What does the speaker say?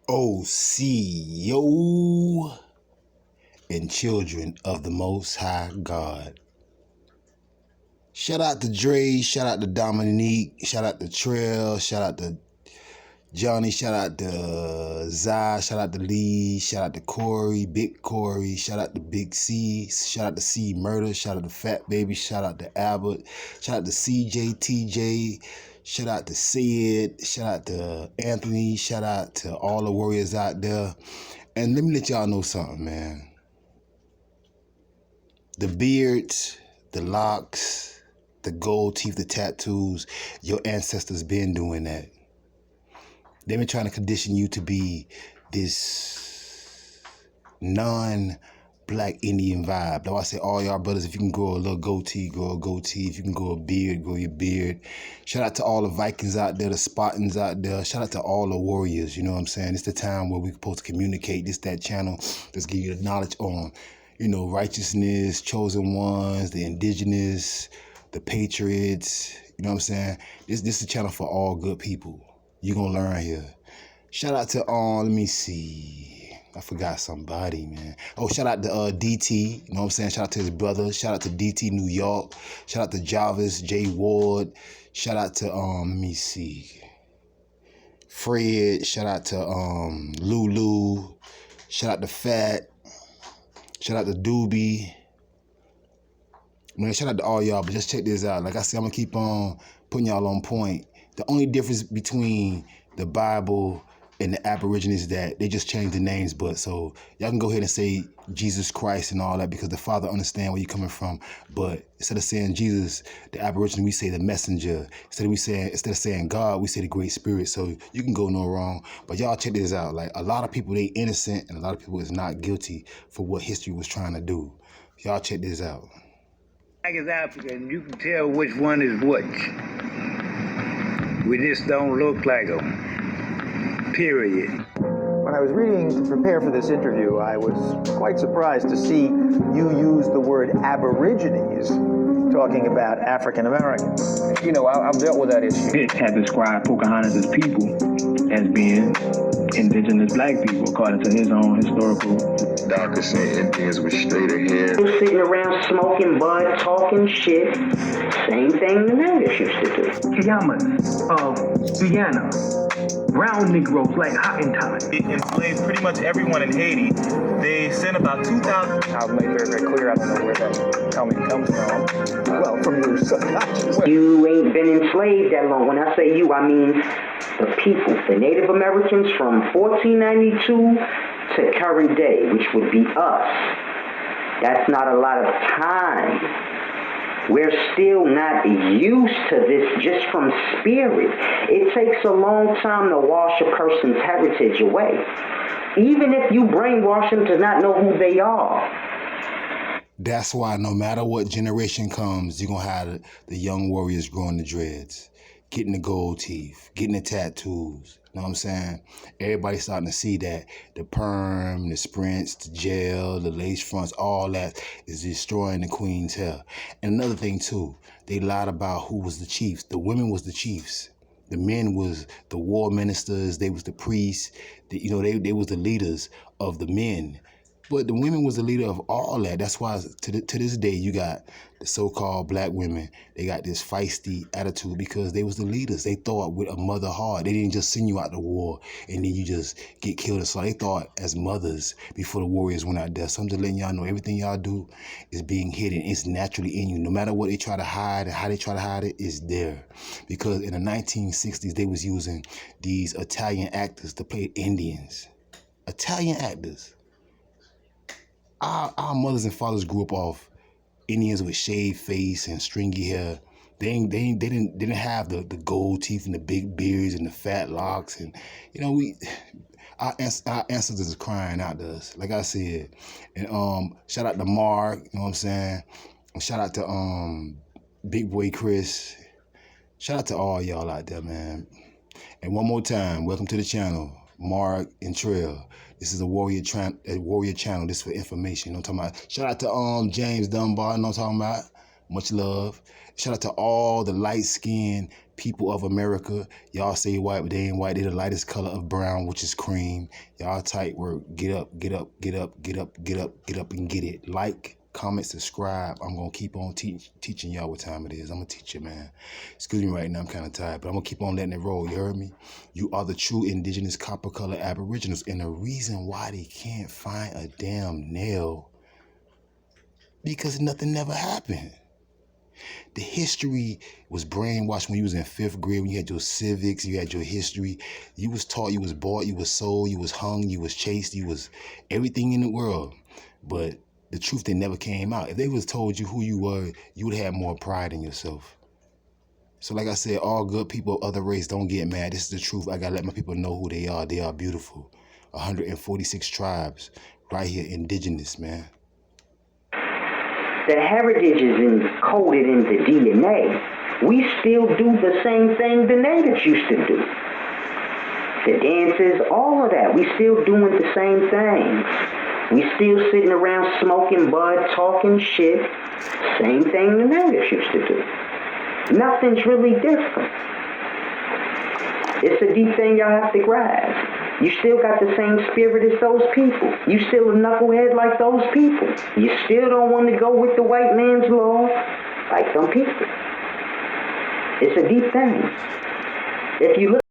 OCO and children of the Most High God. Shout out to Dre, shout out to Dominique, shout out to Trail, shout out to Johnny, shout out to Zai, shout out to Lee, shout out to Corey, Big Corey, shout out to Big C, shout out to C Murder, shout out to Fat Baby, shout out to Albert, shout out to CJ, TJ, shout out to Sid, shout out to Anthony, shout out to all the warriors out there. And let me let y'all know something, man. The beards, the locks, the gold teeth, the tattoos, your ancestors been doing that. They've been trying to condition you to be this non-black Indian vibe. Though I say all y'all brothers, if you can grow a little goatee, grow a goatee. If you can grow a beard, grow your beard. Shout out to all the Vikings out there, the Spartans out there. Shout out to all the warriors, you know what I'm saying? It's the time where we're supposed to communicate. This, that channel that's give you the knowledge on, you know, righteousness, chosen ones, the indigenous, the patriots, you know what I'm saying? This is a channel for all good people. You're going to learn here. Shout out to, let me see. I forgot somebody, man. Oh, shout out to DT. You know what I'm saying? Shout out to his brother. Shout out to DT New York. Shout out to Jarvis, J Ward. Shout out to, let me see. Fred. Shout out to Lulu. Shout out to Fat. Shout out to Doobie. Man, shout out to all y'all, but just check this out. Like I said, I'm going to keep on putting y'all on point. The only difference between the Bible and the Aborigines is that they just changed the names, but so y'all can go ahead and say Jesus Christ and all that because the Father understands where you're coming from. But instead of saying Jesus, the Aborigine, we say the messenger. Instead of saying God, we say the Great Spirit. So you can go no wrong. But y'all check this out. Like a lot of people, they innocent and a lot of people is not guilty for what history was trying to do. Y'all check this out. Black is African, you can tell which one is which. We just don't look like them, period. When I was reading to prepare for this interview, I was quite surprised to see you use the word Aborigines talking about African Americans. You know, I've dealt with that issue. It had described Pocahontas' people as being indigenous black people, according to his own historical. Doctor said Indians with straighter hair. Sitting around smoking bud, talking shit. Same thing the natives used to do. Kiamas of Guyana. Brown Negroes like Hottentot. It enslaved pretty much everyone in Haiti. They sent about 2,000. I've made very, very clear, I don't know where that comment comes from. Well, from your subconscious. You ain't been enslaved that long. When I say you, I mean the people, the Native Americans from 1492 to current day, which would be us. That's not a lot of time. We're still not used to this just from spirit. It takes a long time to wash a person's heritage away. Even if you brainwash them to not know who they are. That's why no matter what generation comes, you're going to have the young warriors growing the dreads, getting the gold teeth, getting the tattoos. You know what I'm saying? Everybody's starting to see that the perm, the sprints, the gel, the lace fronts, all that is destroying the queen's hair. And another thing, too, they lied about who was the chiefs. The women was the chiefs. The men was the war ministers. They was the priests. They was the leaders of the men. But the women was the leader of all that. That's why to this day you got the so-called black women. They got this feisty attitude because they was the leaders. They thought with a mother heart. They didn't just send you out to war and then you just get killed. So they thought as mothers before the warriors went out there. So I'm just letting y'all know everything y'all do is being hidden. It's naturally in you. No matter what they try to hide and how they try to hide it, it's there. Because in the 1960s, they was using these Italian actors to play Indians. Italian actors. Our mothers and fathers grew up off Indians with shaved face and stringy hair. They didn't have the gold teeth and the big beards and the fat locks, and our ancestors is crying out to us, like I said. And shout out to Mark, you know what I'm saying? And shout out to Big Boy Chris. Shout out to all y'all out there, man. And one more time, welcome to the channel, Mark and Trail. This is a warrior channel. This is for information. You know what I'm talking about? Shout out to James Dunbar. You know what I'm talking about? Much love. Shout out to all the light-skinned People of America, y'all say white, but they ain't white. They the lightest color of brown, which is cream. Y'all tight work. Get up, get up, get up, get up, get up, get up and get it. Like, comment, subscribe. I'm going to keep on teaching y'all what time it is. I'm going to teach you, man. Excuse me right now. I'm kind of tired, but I'm going to keep on letting it roll. You heard me? You are the true indigenous copper color aboriginals. And the reason why they can't find a damn nail, because nothing never happened. The history was brainwashed when you was in 5th grade, when you had your civics, you had your history. You was taught, you was bought, you was sold, you was hung, you was chased, you was everything in the world. But the truth, they never came out. If they was told you who you were, you would have more pride in yourself. So like I said, all good people of other race, don't get mad. This is the truth. I got to let my people know who they are. They are beautiful. 146 tribes right here, indigenous, man. The heritage is encoded in the DNA. We still do the same thing the natives used to do. The dances, all of that, we still doing the same things. We still sitting around smoking bud, talking shit. Same thing the natives used to do. Nothing's really different. It's a deep thing y'all have to grasp. You still got the same spirit as those people. You still a knucklehead like those people. You still don't want to go with the white man's law like some people. It's a deep thing. If you look